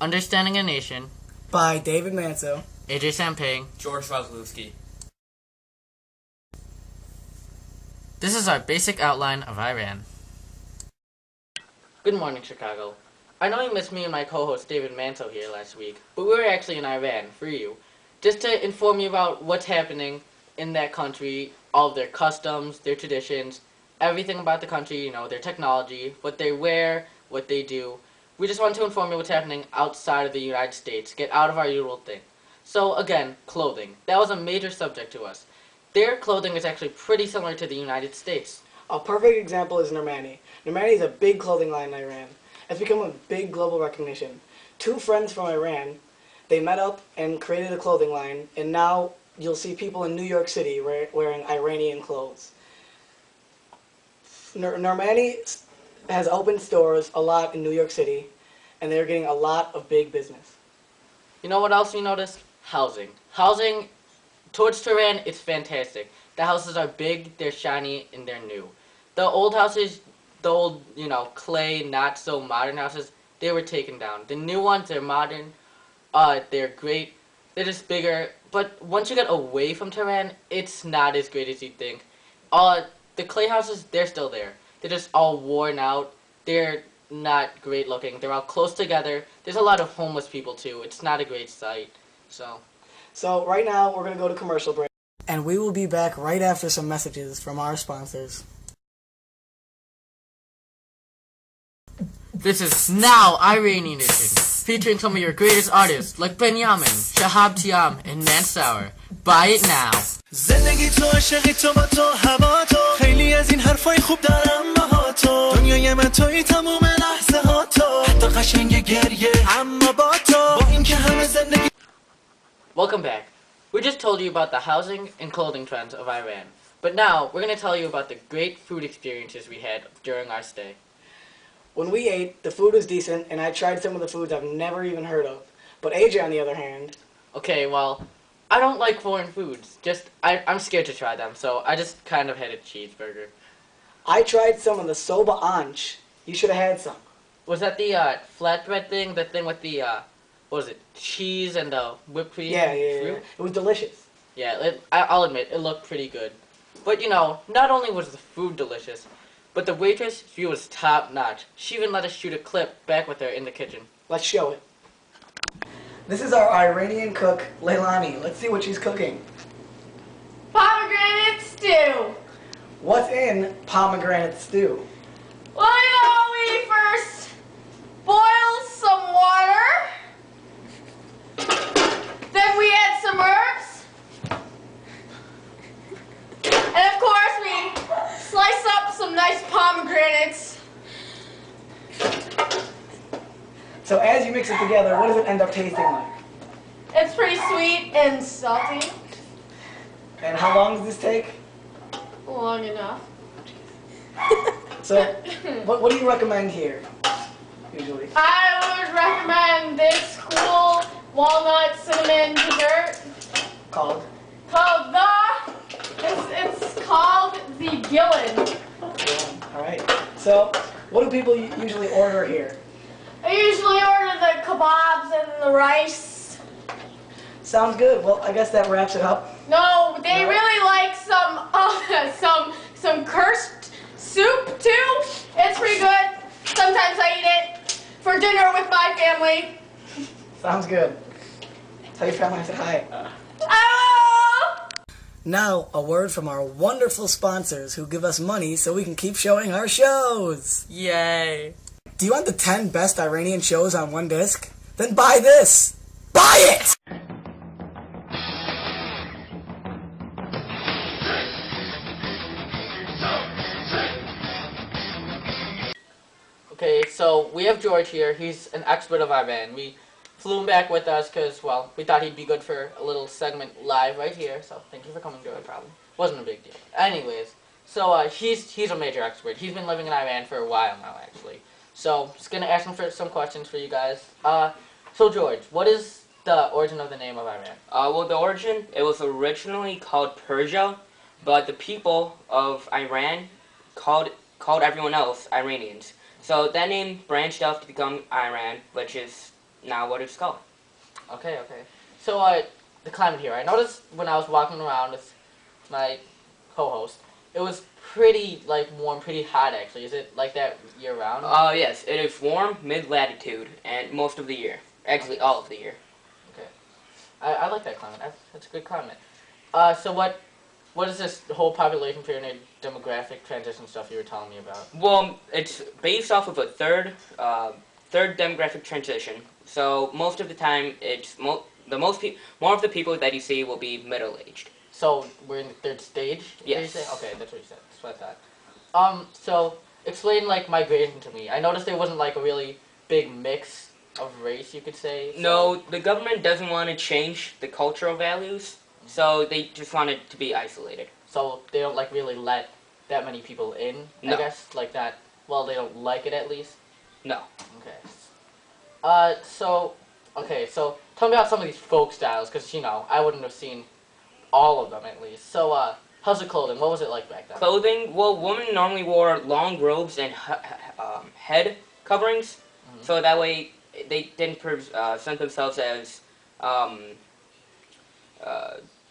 Understanding a Nation by David Manso, AJ Sampang, George Wazlewski. This is our basic outline of Iran. Good morning, Chicago. I know you missed me and my co-host David Manso here last week, but we were actually in Iran for you, just to inform you about what's happening in that country, all of their customs, their traditions, everything about the country, their technology, what they wear, what they do. We just want to inform you what's happening outside of the United States, get out of our usual thing. So again, clothing. That was a major subject to us. Their clothing is actually pretty similar to the United States. A perfect example is Normani. Normani is a big clothing line in Iran. It's become a big global recognition. Two friends from Iran, they met up and created a clothing line, and now you'll see people in New York City wearing Iranian clothes. Normani has opened stores a lot in New York City, and they're getting a lot of big business. You know what else we noticed? Housing. Housing towards Tehran, it's fantastic. The houses are big, they're shiny, and they're new. The old houses, the old, clay, not so modern houses, they were taken down. The new ones, they're modern, they're great, they're just bigger. But once you get away from Tehran, it's not as great as you'd think. The clay houses, they're still there. They're just all worn out. They're not great looking. They're all close together. There's a lot of homeless people too. It's not a great sight. So right now we're going to go to commercial break, and we will be back right after some messages from our sponsors. This is Now Iranian Edition, featuring some of your greatest artists like Benjamin, Shahab Tiam, and Mansour. Buy it now. زندگی تو عشقی تو با تو هوا تو خیلی از این حرفای خوب دارم با تو دنیای من توی تموم لحظه ها تو حتی قشنگ گریه اما با تو با این که همه زندگی. Welcome back. We just told you about the housing and clothing trends of Iran, but now we're going to tell you about the great food experiences we had during our stay. When we ate, the food was decent, and I tried some of the foods I've never even heard of. But AJ, on the other hand... Okay, well, I don't like foreign foods. I'm scared to try them, so I just kind of had a cheeseburger. I tried some of the soba anch. You should have had some. Was that the flatbread thing? The thing with the, what was it, cheese and whipped cream? Yeah. Fruit? It was delicious. Yeah, I'll admit, it looked pretty good. But, not only was the food delicious, but the waitress, she was top-notch. She even let us shoot a clip back with her in the kitchen. Let's show it. This is our Iranian cook, Leilani. Let's see what she's cooking. Pomegranate stew. What's in pomegranate stew? Well, we first boil some water. Then we add some herbs. And of course, we slice up some nice pomegranates. So as you mix it together, what does it end up tasting like? It's pretty sweet and salty. And how long does this take? Long enough. So, what do you recommend here, usually? I would recommend this cool walnut cinnamon dessert Called? It's called the Gillen. Yeah, all right. So, what do people usually order here? I usually order the kebabs and the rice. Sounds good. Well, I guess that wraps it up. No, they really like some cursed soup too. It's pretty good. Sometimes I eat it for dinner with my family. Sounds good. Tell your family I said hi. Oh! Now, a word from our wonderful sponsors who give us money so we can keep showing our shows. Yay! Do you want the 10 best Iranian shows on one disc? Then buy this! Buy it! Okay, so we have George here. He's an expert of Iran. We flew him back with us because, well, we thought he'd be good for a little segment live right here. So thank you for coming, George. Probably wasn't a big deal. Anyways, so he's a major expert. He's been living in Iran for a while now, actually. So just gonna ask him for some questions for you guys. So George, what is the origin of the name of Iran? Well, the origin, it was originally called Persia, but the people of Iran called everyone else Iranians. So that name branched off to become Iran, which is now what it's called. Okay, okay. So, the climate here. I noticed when I was walking around with my co-host, it was pretty, like, warm, pretty hot, actually. Is it like that year-round? Yes, it is warm, mid-latitude, and most of the year. Actually, all of the year. Okay. I like that climate. That's a good climate. So what is this whole population pyramid demographic transition stuff you were telling me about? Well, it's based off of a third demographic transition. So most of the time, it's more of the people that you see will be middle-aged. So we're in the third stage? Yes. Did you say? Okay, that's what you said. That's what I thought. So explain like migration to me. I noticed there wasn't like a really big mix of race, you could say. So. No, the government doesn't want to change the cultural values, so they just want it to be isolated. So they don't like really let that many people in, No. I guess, like that. Well, they don't like it at least. No. Okay. So tell me about some of these folk styles, because I wouldn't have seen all of them at least. So how's the clothing? What was it like back then? Clothing, well, women normally wore long robes and head coverings, so that way they didn't present themselves as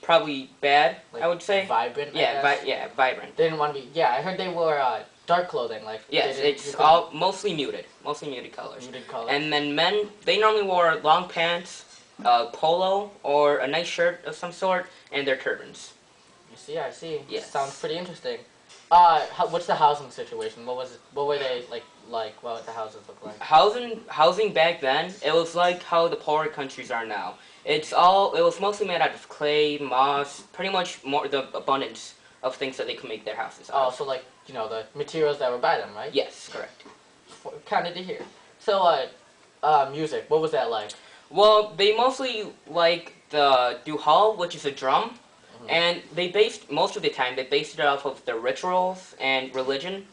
probably bad, Like I would say. vibrant. Yeah, I guess? vibrant. They didn't want to be. Yeah, I heard they wore dark clothing. Like Yes, they it's all mostly muted colors. muted colors. And then men, they normally wore long pants, polo, or a nice shirt of some sort, and their turbans. I see. Yes. Sounds pretty interesting. What's the housing situation? What was it? What were they like? What would the houses look like? Housing back then, it was like how the poorer countries are now. It was mostly made out of clay, moss, pretty much more the abundance of things that they could make their houses out Oh, of. so like the materials that were by them, right? Yes, correct. Kind of to hear. So music. What was that like? Well, they mostly like the duhal, which is a drum, and most of the time they based it off of the rituals and religion.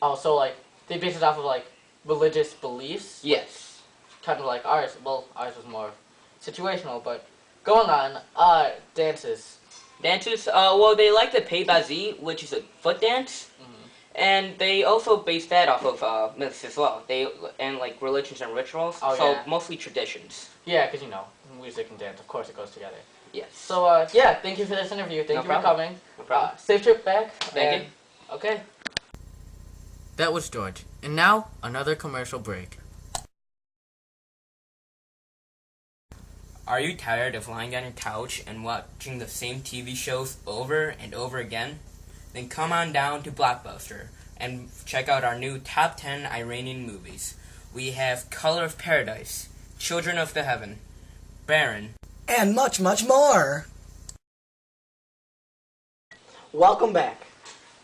Oh, so like they based it off of like religious beliefs. Yes. Kind of like ours. Well, ours was more situational, but going on. Dances. Dances, well, they like the peibazi, which is a foot dance, and they also base that off of myths as well. And like religions and rituals, Oh, so yeah. mostly traditions. Yeah, because music and dance, of course, it goes together. Yes. So yeah, thank you for this interview. Thank you problem. for coming. No problem. Safe trip back. Thank you. Okay. That was George, and now another commercial break. Are you tired of lying on your couch and watching the same TV shows over and over again? Then come on down to Blockbuster and check out our new top 10 Iranian movies. We have Color of Paradise, Children of the Heaven, Baron, And much, much more. Welcome back.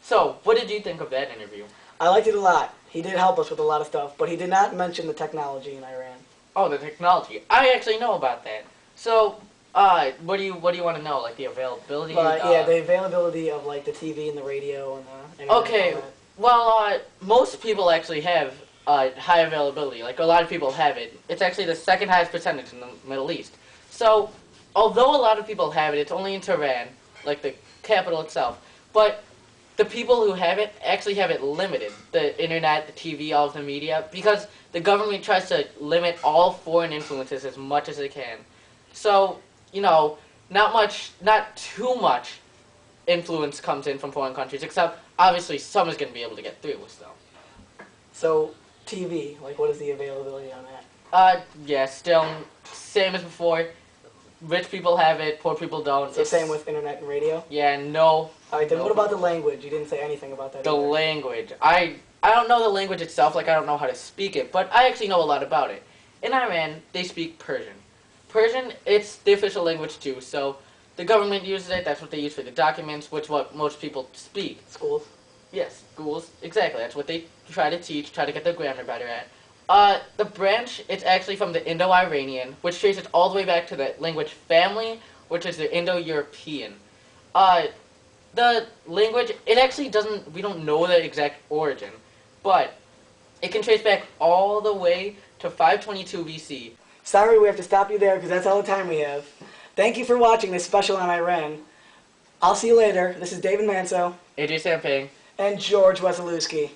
So, what did you think of that interview? I liked it a lot. He did help us with a lot of stuff, but he did not mention the technology in Iran. Oh, the technology. I actually know about that. So, what do you want to know? Like the availability? Yeah, the availability of like the TV and the radio and the internet. Okay, and all that. well, most people actually have high availability. Like a lot of people have it. It's actually the second highest percentage in the Middle East. So, although a lot of people have it, it's only in Tehran, like the capital itself. But the people who have it actually have it limited. The internet, the TV, all of the media, because the government tries to limit all foreign influences as much as they can. So, not too much influence comes in from foreign countries, except obviously some is going to be able to get through still. So TV, like what is the availability on that? Yeah, still same as before. Rich people have it, poor people don't. So same with internet and radio? Yeah, no. Alright, then No. what about the language? You didn't say anything about that The either. language. I don't know the language itself, like I don't know how to speak it, but I actually know a lot about it. In Iran, they speak Persian. Persian, it's the official language too, so the government uses it, that's what they use for the documents, which what most people speak. Schools? Yes, schools, exactly, that's what they try to teach, try to get their grammar better at. The branch, it's actually from the Indo-Iranian, which traces all the way back to the language family, which is the Indo-European. The language, it actually doesn't, we don't know the exact origin, but it can trace back all the way to 522 BC. Sorry, we have to stop you there because that's all the time we have. Thank you for watching this special on Iran. I'll see you later. This is David Manso AJ Samping. and George Wesolowski.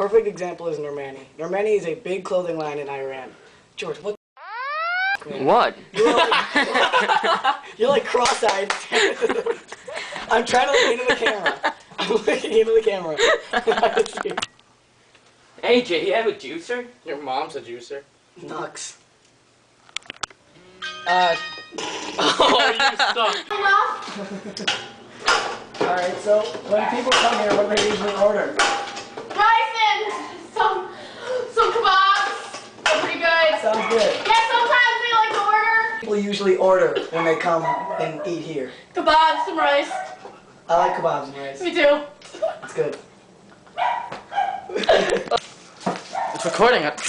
perfect example is Normani. Normani is a big clothing line in Iran. George, what? What? You're like cross-eyed. I'm trying to look into the camera. I'm looking into the camera. Hey, Jay, you have a juicer? Your mom's a juicer. Nux. Oh, you suck. Alright, so when people come here, what do they usually order? Rice and some kebabs. They're pretty good. Sounds good. Yeah, sometimes we like to order People usually order when they come and eat here. kebabs, some rice. I like kebabs and rice. Me too. It's good. It's recording it.